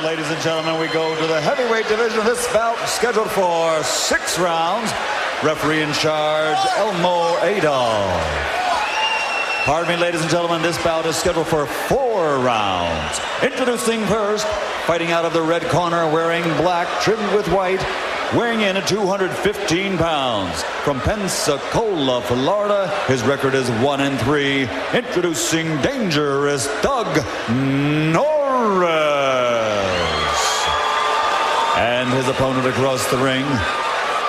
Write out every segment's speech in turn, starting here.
ladies and gentlemen, we go to the heavyweight division. This bout scheduled for 6 rounds. Referee in charge, Elmo Adolf. Pardon me, ladies and gentlemen, this bout is scheduled for 4 rounds. Introducing first, fighting out of the red corner, wearing black trimmed with white, weighing in at 215 pounds. From Pensacola, Florida, his record is 1-3. Introducing dangerous Doug Norris. And his opponent across the ring,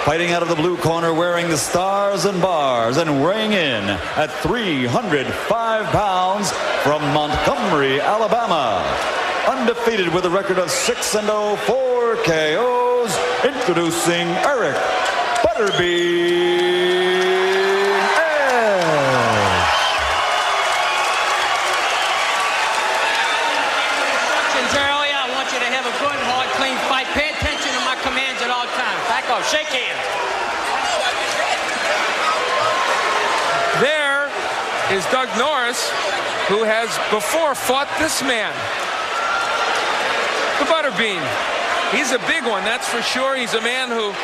fighting out of the blue corner, wearing the stars and bars, and weighing in at 305 pounds, from Montgomery, Alabama. Undefeated with a record of 6-0, 4 KOs, introducing Eric Butterbean Edge. Earlier, I want you to have a good, hard, clean fight. Pay attention to my commands at all times. Back off, shake hands. There is Doug Norris, who has before fought this man, the Butterbean. He's a big one, that's for sure. He's a man who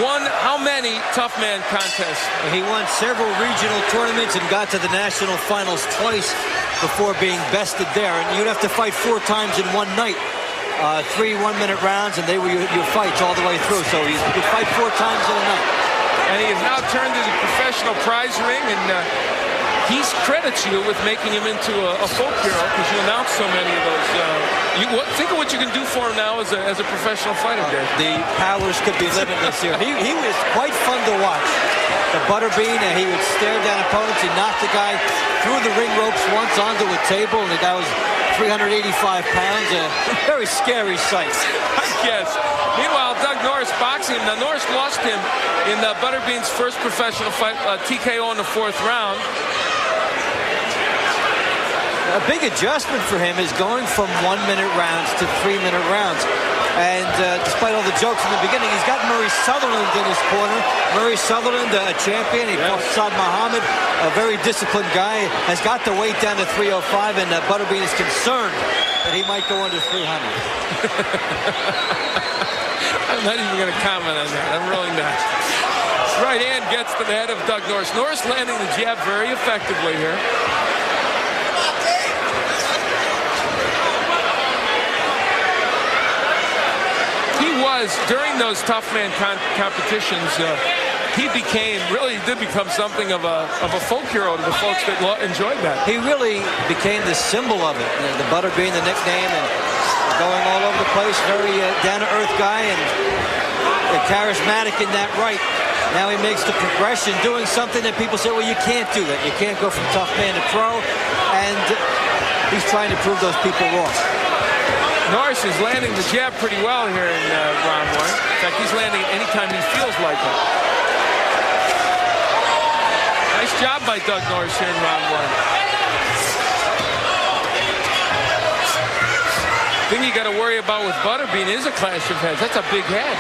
won how many tough man contests? He won several regional tournaments and got to the national finals twice before being bested there. And you'd have to fight 4 times in one night. 3 one-minute rounds, and they were your fights all the way through. So you could fight 4 times in a night. And he has now turned to the professional prize ring, and he credits you with making him into a folk hero because you announced so many of those. Think of what you can do for him now as a professional fighter, Dave. The powers could be limitless here. He was quite fun to watch. The Butterbean, and he would stare down opponents. He knocked the guy through the ring ropes once onto a table, and the guy was 385 pounds. A very scary sight. Yes. Meanwhile, Doug Norris boxing. Now, Norris lost him in Butterbean's first professional fight, TKO in the 4th round. A big adjustment for him is going from 1-minute rounds to 3-minute rounds. And despite all the jokes in the beginning, he's got Murray Sutherland in his corner. Murray Sutherland, a champion. He fought Saad Muhammad, a very disciplined guy, has got the weight down to 305, and Butterbean is concerned that he might go under 300. I'm not even going to comment on that. I'm really not. Right hand gets to the head of Doug Norris. Norris landing the jab very effectively here. During those tough man competitions, he did become something of a folk hero to the folks that enjoyed that. He really became the symbol of it. The Butterbean, the nickname, and going all over the place. Very down-to-earth guy and charismatic in that right. Now he makes the progression, doing something that people say, well, you can't do that. You can't go from tough man to pro, and he's trying to prove those people wrong. Norris is landing the jab pretty well here in round 1. In fact, he's landing anytime he feels like it. Nice job by Doug Norris here in round 1. Thing you got to worry about with Butterbean is a clash of heads. That's a big head.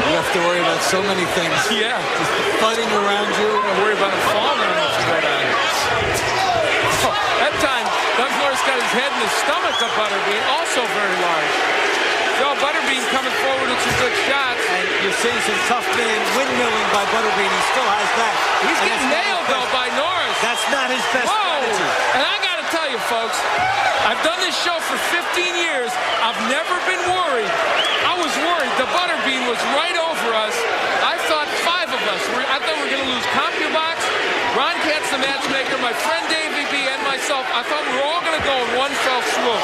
You have to worry about so many things. Yeah. Just fighting around you. You worry about him falling on you. That time, Doug Norris got his head in the stomach of Butterbean, also very large. So Butterbean coming forward with some good shots. And you're seeing some tough man windmilling by Butterbean. He still has that. He's getting nailed, though, by Norris. That's not his best strategy. And I got to tell you, folks, I've done this show for 15 years. I've never been worried. I was worried. The Butterbean was right over us. I thought 5 of us. I thought we were going to lose CompuBox, Ron Katz, the matchmaker, my friend Davey B, and myself. I thought we were all going to go in one fell swoop.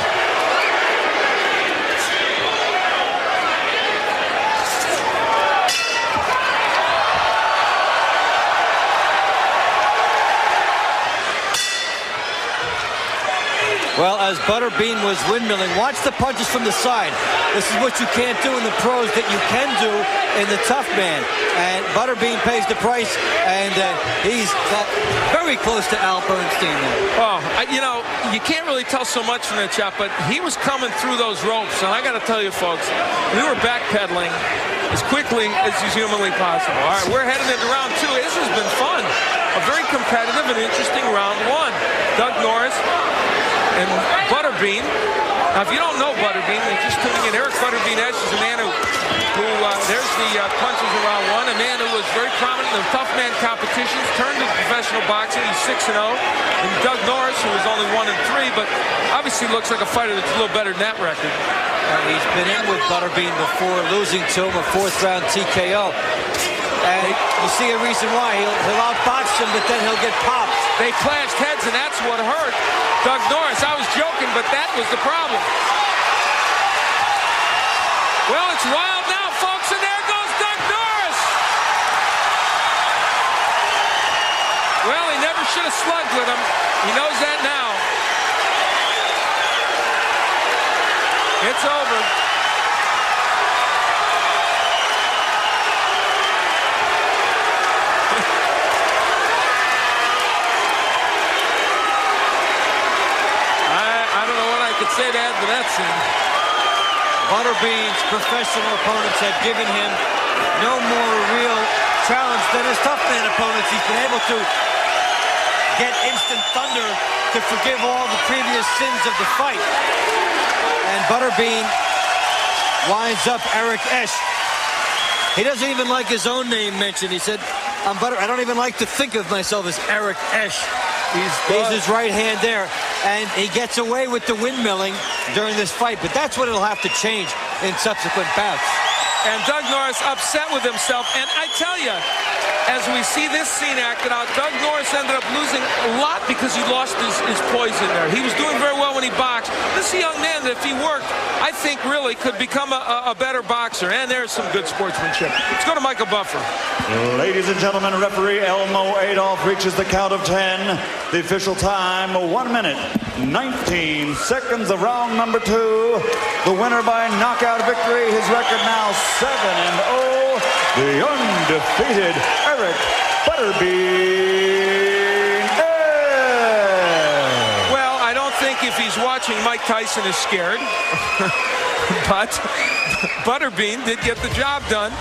Well, as Butterbean was windmilling, watch the punches from the side. This is what you can't do in the pros that you can do in the tough man. And Butterbean pays the price, and he's very close to Al Bernstein there. Oh, you know, you can't really tell so much from that shot, but he was coming through those ropes. And I got to tell you, folks, we were backpedaling as quickly as is humanly possible. All right, we're heading into round 2. This has been fun. A very competitive and interesting round 1. Doug Norris and Butterbean Now, if you don't know Butterbean, you're just tuning in. Eric Butterbean Edge is a man who there's the punches around one, a man who was very prominent in the tough man competitions, turned to professional boxing. He's 6-0. And Doug Norris, who was only 1-3, but obviously looks like a fighter that's a little better than that record. He's been in with Butterbean before, losing to him a 4th-round TKO. And you see a reason why. He'll outbox him, but then he'll get popped. They clashed heads, and that's what hurt Doug Norris. I was joking, but that was the problem. Well, it's wild now, folks, and there goes Doug Norris. Well, he never should have slugged with him. He knows that now. It's over. I don't know what I could say to add to that scene. Butterbean's professional opponents have given him no more real challenge than his tough man opponents. He's been able to get instant thunder to forgive all the previous sins of the fight. And Butterbean winds up Eric Esch. He doesn't even like his own name mentioned. He said, I don't even like to think of myself as Eric Esch. He's his right hand there. And he gets away with the windmilling during this fight. But that's what it'll have to change in subsequent bouts. And Doug Norris upset with himself. And I tell you, as we see this scene acted out, Doug Norris ended up losing a lot because he lost his poise in there. He was doing very well when he boxed. This is a young man that if he worked, I think really could become a better boxer. And there's some good sportsmanship. Let's go to Michael Buffer. Ladies and gentlemen, referee Elmo Adolph reaches the count of 10. The official time, 1 minute, 19 seconds of round number 2. The winner by knockout victory, his record now 7-0. The undefeated Eric Butterbean Edge. Well, I don't think if he's watching Mike Tyson is scared. But Butterbean did get the job done.